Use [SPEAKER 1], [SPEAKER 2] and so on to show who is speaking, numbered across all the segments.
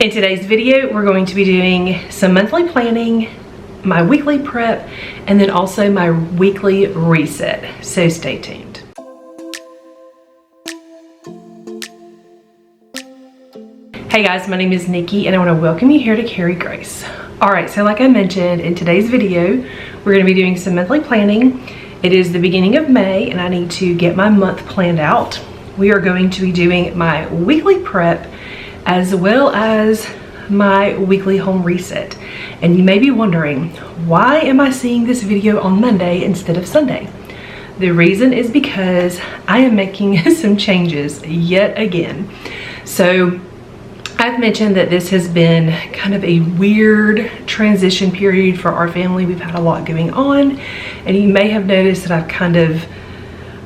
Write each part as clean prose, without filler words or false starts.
[SPEAKER 1] In today's video, we're going to be doing some monthly planning, my weekly prep, and then also my weekly reset. So stay tuned. Hey guys, my name is Nikki and I want to welcome you here to Carry Grace. Alright, so like I mentioned in today's video, we're going to be doing some monthly planning. It is the beginning of May and I need to get my month planned out. We are going to be doing my weekly prep as well as my weekly home reset. And you may be wondering, why am I seeing this video on Monday instead of Sunday? The reason is because I am making some changes yet again. So I've mentioned that this has been kind of a weird transition period for our family. We've had a lot going on, and you may have noticed that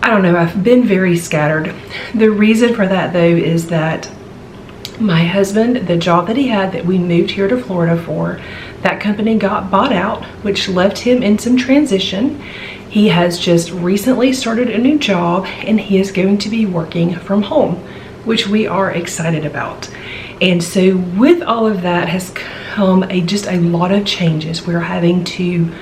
[SPEAKER 1] I've been very scattered. The reason for that though is that my husband, the job that he had that we moved here to Florida for, that company got bought out, which left him in some transition. He has just recently started a new job and he is going to be working from home, which we are excited about. And so with all of that has come just a lot of changes. We're having to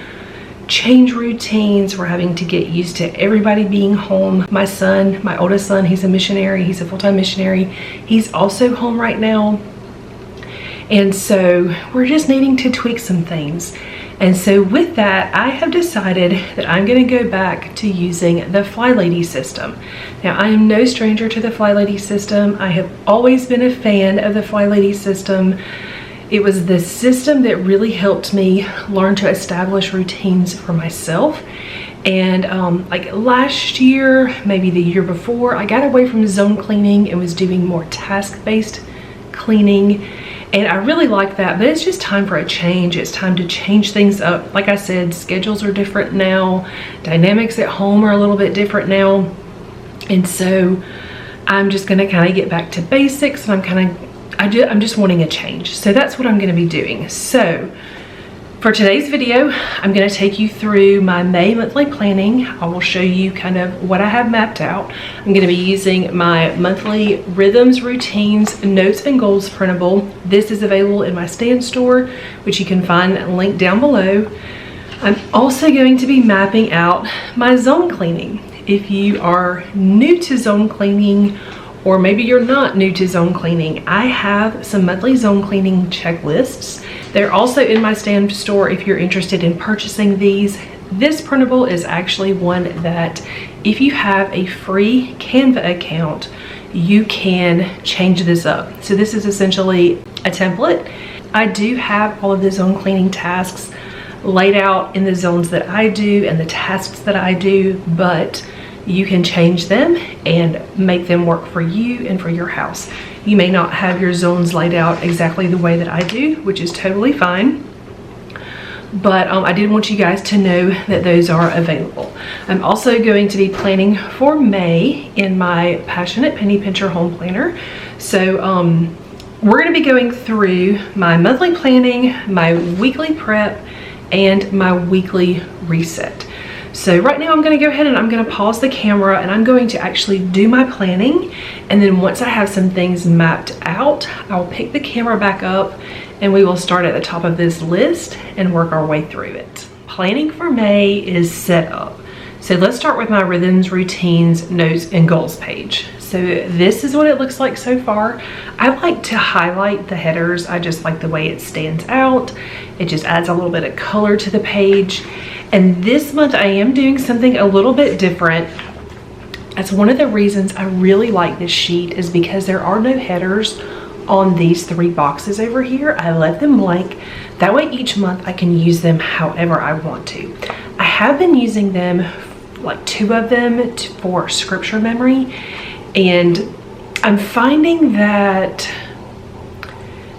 [SPEAKER 1] change routines. We're having to get used to everybody being home. My son, my oldest son, he's a missionary. He's a full-time missionary. He's also home right now. And so we're just needing to tweak some things. And so with that, I have decided that I'm going to go back to using the Flylady system. Now, I am no stranger to the Flylady system. I have always been a fan of the Flylady system. It was the system that really helped me learn to establish routines for myself. And like last year, maybe the year before, I got away from zone cleaning and was doing more task-based cleaning. And I really like that, but it's just time for a change. It's time to change things up. Like I said, schedules are different now. Dynamics at home are a little bit different now. And so I'm just gonna kind of get back to basics, and I'm just wanting a change. So that's what I'm gonna be doing. So for today's video, I'm gonna take you through my May monthly planning. I will show you kind of what I have mapped out. I'm gonna be using my monthly rhythms, routines, notes, and goals printable. This is available in my stand store, which you can find linked down below. I'm also going to be mapping out my zone cleaning. If you are new to zone cleaning, or maybe you're not new to zone cleaning, I have some monthly zone cleaning checklists. They're also in my stand store if you're interested in purchasing these. This printable is actually one that if you have a free Canva account, you can change this up. So this is essentially a template. I do have all of the zone cleaning tasks laid out in the zones that I do and the tasks that I do, but you can change them and make them work for you and for your house. You may not have your zones laid out exactly the way that I do, which is totally fine. But I did want you guys to know that those are available. I'm also going to be planning for May in my Passionate Penny Pincher Home Planner. So we're gonna be going through my monthly planning, my weekly prep, and my weekly reset. So right now I'm going to go ahead and I'm going to pause the camera and I'm going to actually do my planning, and then once I have some things mapped out, I'll pick the camera back up and we will start at the top of this list and work our way through it. Planning for May is set up. So let's start with my rhythms, routines, notes, and goals page. So this is what it looks like so far. I like to highlight the headers. I just like the way it stands out. It just adds a little bit of color to the page. And this month I am doing something a little bit different. That's one of the reasons I really like this sheet, is because there are no headers on these three boxes over here. I left them blank. That way each month I can use them however I want to. I have been using them, like 2 of them, for scripture memory, and I'm finding that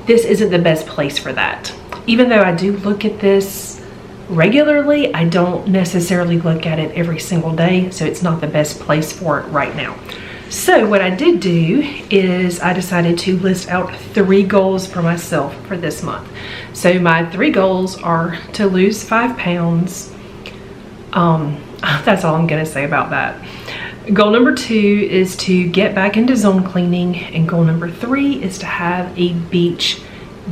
[SPEAKER 1] this isn't the best place for that. Even though I do look at this regularly, I don't necessarily look at it every single day, so it's not the best place for it right now. So what I did do is I decided to list out 3 goals for myself for this month. So my 3 goals are to lose 5 pounds. That's all I'm gonna say about that. Goal number 2 is to get back into zone cleaning, and goal number 3 is to have a beach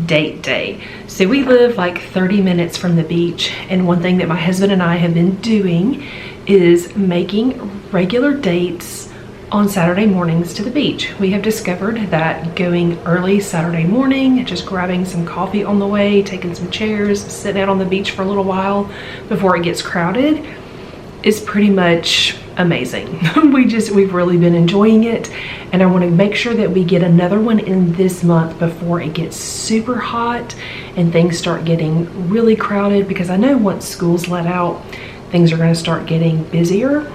[SPEAKER 1] date day. So we live like 30 minutes from the beach, and one thing that my husband and I have been doing is making regular dates on Saturday mornings to the beach. We have discovered that going early Saturday morning, just grabbing some coffee on the way, taking some chairs, sitting out on the beach for a little while before it gets crowded is pretty much amazing. We've really been enjoying it, and I want to make sure that we get another one in this month before it gets super hot and things start getting really crowded, because I know once school's let out, things are going to start getting busier.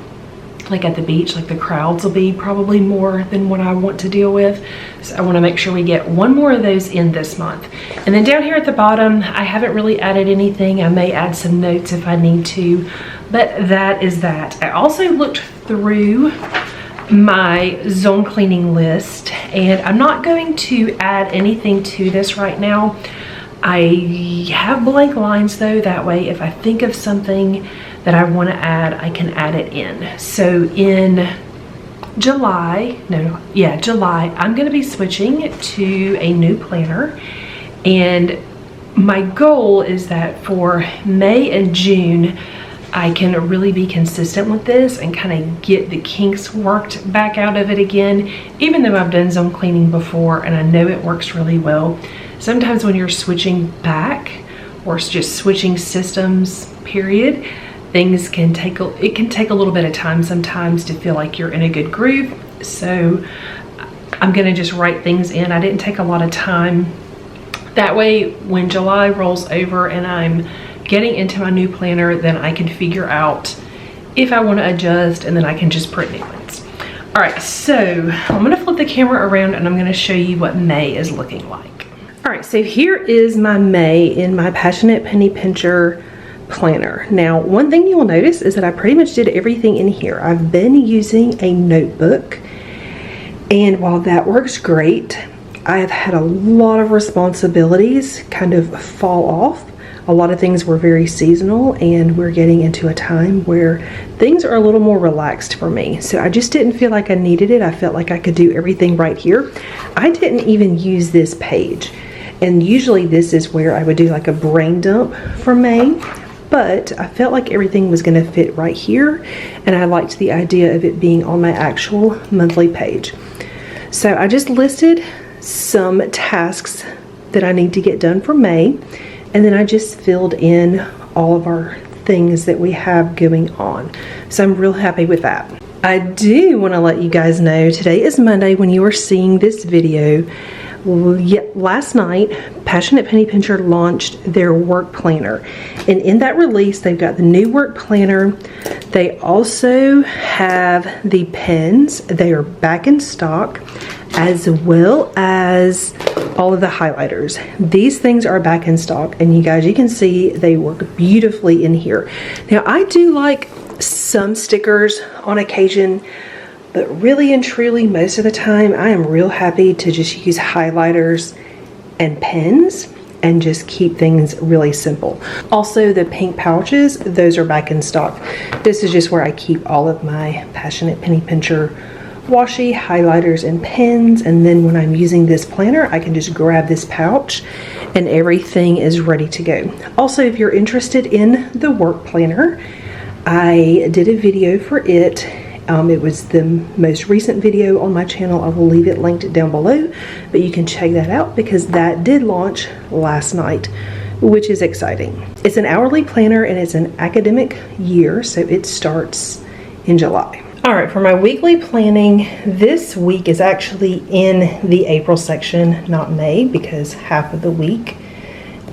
[SPEAKER 1] Like at the beach, like the crowds will be probably more than what I want to deal with. So I want to make sure we get one more of those in this month. And then down here at the bottom, I haven't really added anything. I may add some notes if I need to, but that is that. I also looked through my zone cleaning list, and I'm not going to add anything to this right now. I have blank lines though, that way if I think of something that I want to add, I can add it in. So in July, I'm going to be switching to a new planner, and my goal is that for May and June, I can really be consistent with this and kind of get the kinks worked back out of it again, even though I've done zone cleaning before and I know it works really well. Sometimes when you're switching back or just switching systems, period, things can take a little bit of time sometimes to feel like you're in a good groove. So I'm gonna just write things in. I didn't take a lot of time. That way, when July rolls over and I'm getting into my new planner, then I can figure out if I want to adjust, and then I can just print new ones. All right, so I'm gonna flip the camera around and I'm gonna show you what May is looking like. All right, so here is my May in my Passionate Penny Pincher planner. Now, one thing you will notice is that I pretty much did everything in here. I've been using a notebook, and while that works great, I have had a lot of responsibilities kind of fall off. A lot of things were very seasonal, and we're getting into a time where things are a little more relaxed for me. So I just didn't feel like I needed it. I felt like I could do everything right here. I didn't even use this page, and usually this is where I would do like a brain dump for May. But I felt like everything was going to fit right here, and I liked the idea of it being on my actual monthly page. So I just listed some tasks that I need to get done for May, and then I just filled in all of our things that we have going on. So I'm real happy with that. I do want to let you guys know today is Monday when you are seeing this video. Last night, Passionate Penny Pincher launched their work planner, and in that release they've got the new work planner. They also have the pens. They are back in stock, as well as all of the highlighters. These things are back in stock, and you guys, you can see they work beautifully in here. Now, I do like some stickers on occasion, but really and truly, most of the time, I am real happy to just use highlighters and pens and just keep things really simple. Also, the pink pouches, those are back in stock. This is just where I keep all of my Passionate Penny Pincher washi, highlighters, and pens, and then when I'm using this planner, I can just grab this pouch and everything is ready to go. Also, if you're interested in the work planner, I did a video for it. It was the most recent video on my channel. I will leave it linked down below, but you can check that out because that did launch last night, which is exciting. It's an hourly planner and it's an academic year, so it starts in July. All right, for my weekly planning, this week is actually in the April section, not May, because half of the week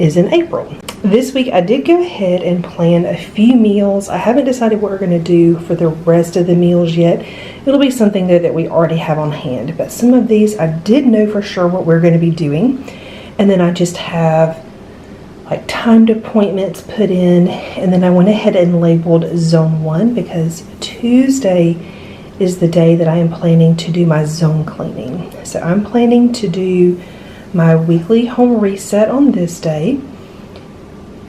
[SPEAKER 1] is in April. This week I did go ahead and plan a few meals. I haven't decided what we're going to do for the rest of the meals yet. It'll be something though that we already have on hand, but some of these I did know for sure what we're going to be doing, and then I just have like timed appointments put in, and then I went ahead and labeled zone 1 because Tuesday is the day that I am planning to do my zone cleaning. So I'm planning to do my weekly home reset on this day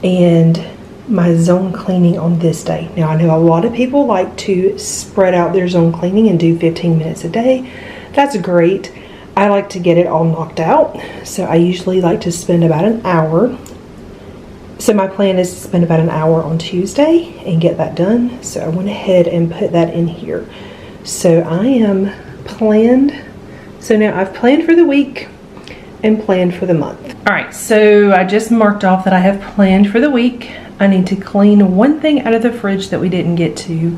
[SPEAKER 1] and my zone cleaning on this day. Now, I know a lot of people like to spread out their zone cleaning and do 15 minutes a day. That's great. I like to get it all knocked out. So I usually like to spend about an hour. So my plan is to spend about an hour on Tuesday and get that done. So I went ahead and put that in here. So I am planned. So now I've planned for the week and planned for the month. All right, so I just marked off that I have planned for the week. I need to clean one thing out of the fridge that we didn't get to.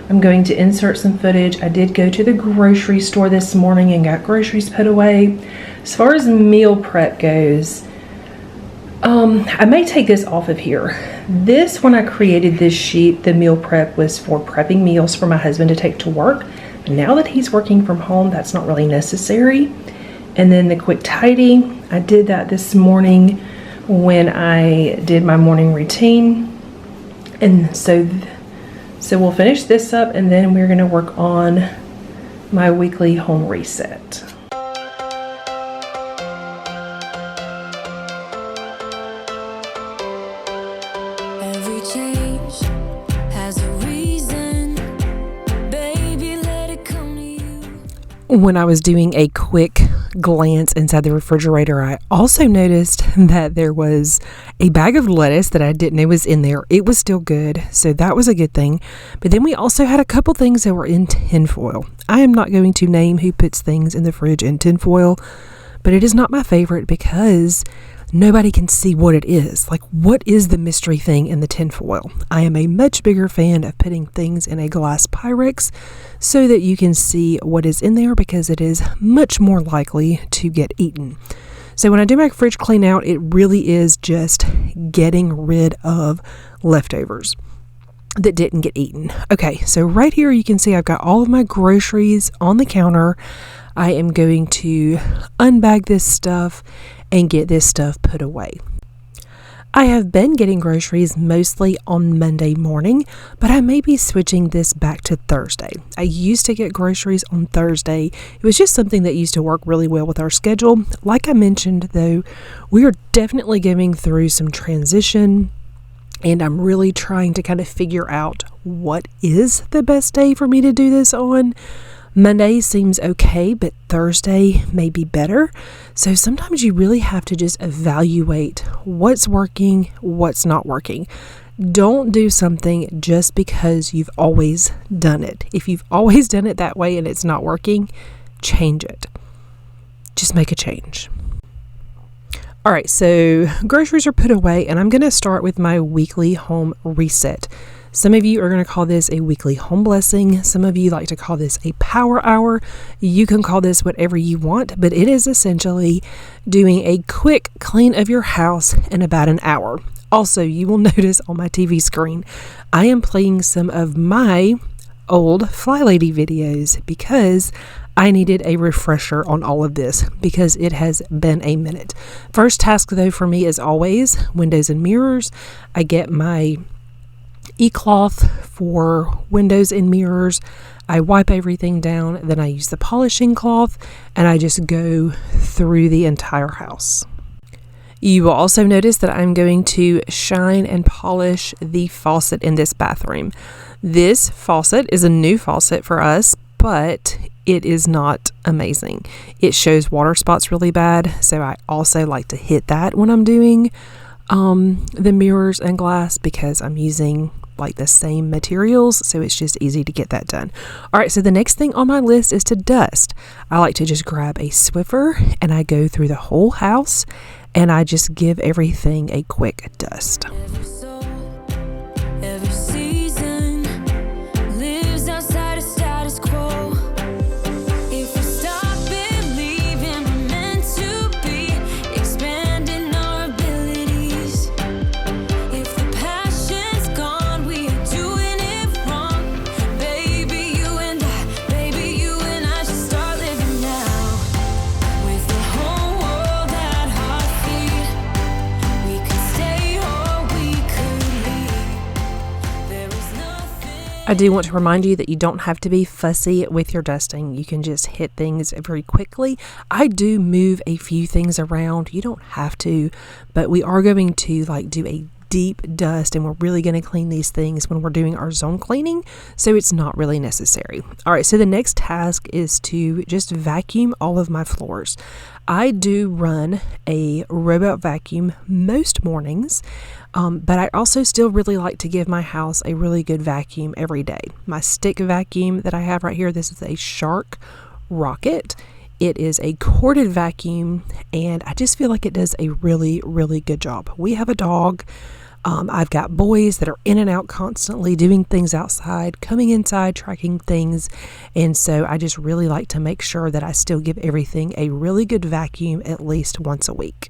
[SPEAKER 1] I'm going to insert some footage. I did go to the grocery store this morning and got groceries put away. As far as meal prep goes, I may take this off of here. This, when I created this sheet, the meal prep was for prepping meals for my husband to take to work. But now that he's working from home, that's not really necessary. And then the quick tidy, I did that this morning when I did my morning routine. And so we'll finish this up, and then we're gonna work on my weekly home reset.
[SPEAKER 2] Every change has a reason, baby, let it come to you.
[SPEAKER 1] When I was doing a quick glance inside the refrigerator, I also noticed that there was a bag of lettuce that I didn't know was in there. It was still good, so that was a good thing. But then we also had a couple things that were in tinfoil. I am not going to name who puts things in the fridge in tinfoil, but it is not my favorite because nobody can see what it is. Like, what is the mystery thing in the tinfoil? I am a much bigger fan of putting things in a glass Pyrex so that you can see what is in there, because it is much more likely to get eaten. So when I do my fridge clean out, it really is just getting rid of leftovers that didn't get eaten. Okay, so right here you can see I've got all of my groceries on the counter. I am going to unbag this stuff and get this stuff put away. I have been getting groceries mostly on Monday morning, but I may be switching this back to Thursday. I used to get groceries on Thursday. It was just something that used to work really well with our schedule. Like I mentioned, though, we are definitely going through some transition, and I'm really trying to kind of figure out what is the best day for me to do this on. Monday seems okay, but Thursday may be better. So sometimes you really have to just evaluate what's working, what's not working. Don't do something just because you've always done it. If you've always done it that way and it's not working, change it. Just make a change. All right, so groceries are put away, and I'm going to start with my weekly home reset. Some of you are going to call this a weekly home blessing. Some of you like to call this a power hour. You can call this whatever you want, but it is essentially doing a quick clean of your house in about an hour. Also, you will notice on my TV screen, I am playing some of my old Flylady videos because I needed a refresher on all of this because it has been a minute. First task, though, for me is always windows and mirrors. I get my e-cloth for windows and mirrors. I wipe everything down, then I use the polishing cloth, and I just go through the entire house. You will also notice that I'm going to shine and polish the faucet in this bathroom. This faucet is a new faucet for us, but it is not amazing. It shows water spots really bad, so I also like to hit that when I'm doing the mirrors and glass, because I'm using like the same materials, so it's just easy to get that done. All right, so the next thing on my list is to dust. I like to just grab a Swiffer and I go through the whole house and I just give everything a quick dust.
[SPEAKER 2] Every soul, every season lives outside of status quo. If we stop believing we're meant to be, expanding our abilities. If the passion's gone, we are doing it wrong. Baby, you and I should start living now. With the whole world at our feet, we could stay or we could leave. There is nothing.
[SPEAKER 1] I do want to remind you that you don't have to be fussy with your dusting. You can just hit things very quickly. I do move a few things around. You don't have to, but we are going to like do a deep dust, and we're really going to clean these things when we're doing our zone cleaning, so it's not really necessary. All right, so the next task is to just vacuum all of my floors. I do run a robot vacuum most mornings, but I also still really like to give my house a really good vacuum every day. My stick vacuum that I have right here, this is a Shark Rocket. It is a corded vacuum, and I just feel like it does a really, really good job. We have a dog. I've got boys that are in and out constantly doing things outside, coming inside, tracking things. And so I just really like to make sure that I still give everything a really good vacuum at least once a week.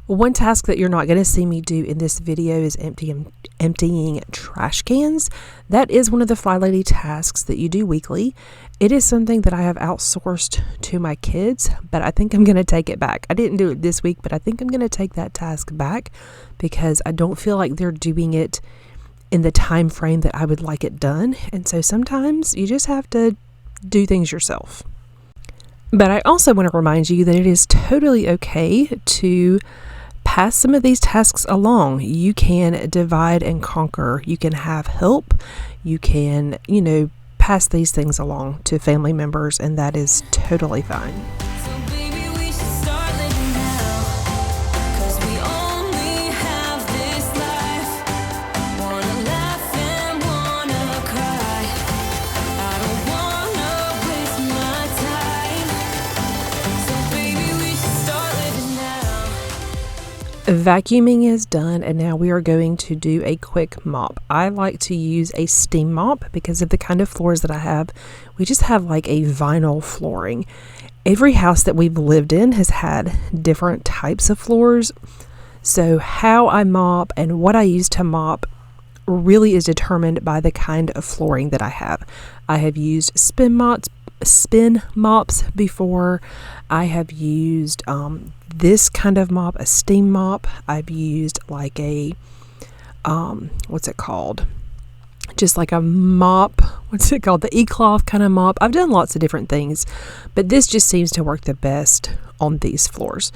[SPEAKER 1] One task that you're not going to see me do in this video is emptying trash cans. That is one of the Flylady tasks that you do weekly. It is something that I have outsourced to my kids, but I think I'm going to take it back. I didn't do it this week, but I think I'm going to take that task back because I don't feel like they're doing it in the time frame that I would like it done. And so sometimes you just have to do things yourself. But I also want to remind you that it is totally okay to pass some of these tasks along. You can divide and conquer. You can have help. You can, pass these things along to family members, and that is totally fine. Vacuuming is done, and now we are going to do a quick mop. I like to use a steam mop because of the kind of floors that I have. We just have like a vinyl flooring. Every house that we've lived in has had different types of floors. So how I mop and what I use to mop really is determined by the kind of flooring that I have. I have used spin mops before. I have used this kind of mop, a steam mop. I've used like a what's it called? Just like a mop. What's it called? The e-cloth kind of mop. I've done lots of different things, but this just seems to work the best on these floors.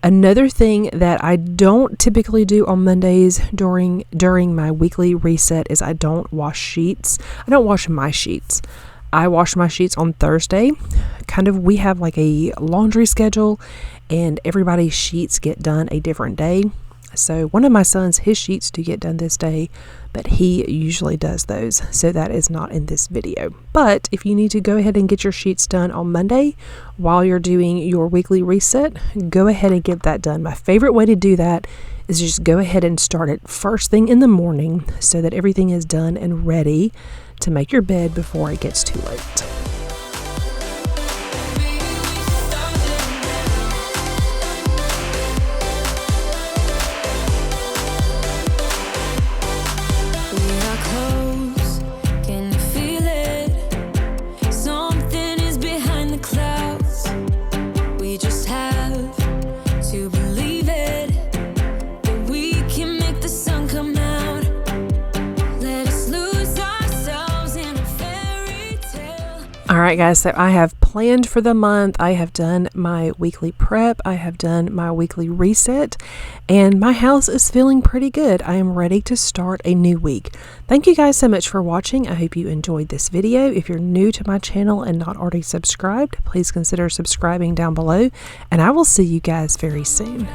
[SPEAKER 1] Another thing that I don't typically do on Mondays during my weekly reset is I don't wash sheets. I don't wash my sheets. I wash my sheets on Thursday. We have like a laundry schedule, and everybody's sheets get done a different day. So one of my sons, his sheets do get done this day, but he usually does those. So that is not in this video. But if you need to go ahead and get your sheets done on Monday while you're doing your weekly reset, go ahead and get that done. My favorite way to do that is just go ahead and start it first thing in the morning so that everything is done and ready to make your bed before it gets too late. All right, guys, so I have planned for the month. I have done my weekly prep. I have done my weekly reset, and my house is feeling pretty good. I am ready to start a new week. Thank you guys so much for watching. I hope you enjoyed this video. If you're new to my channel and not already subscribed, please consider subscribing down below, and I will see you guys very soon.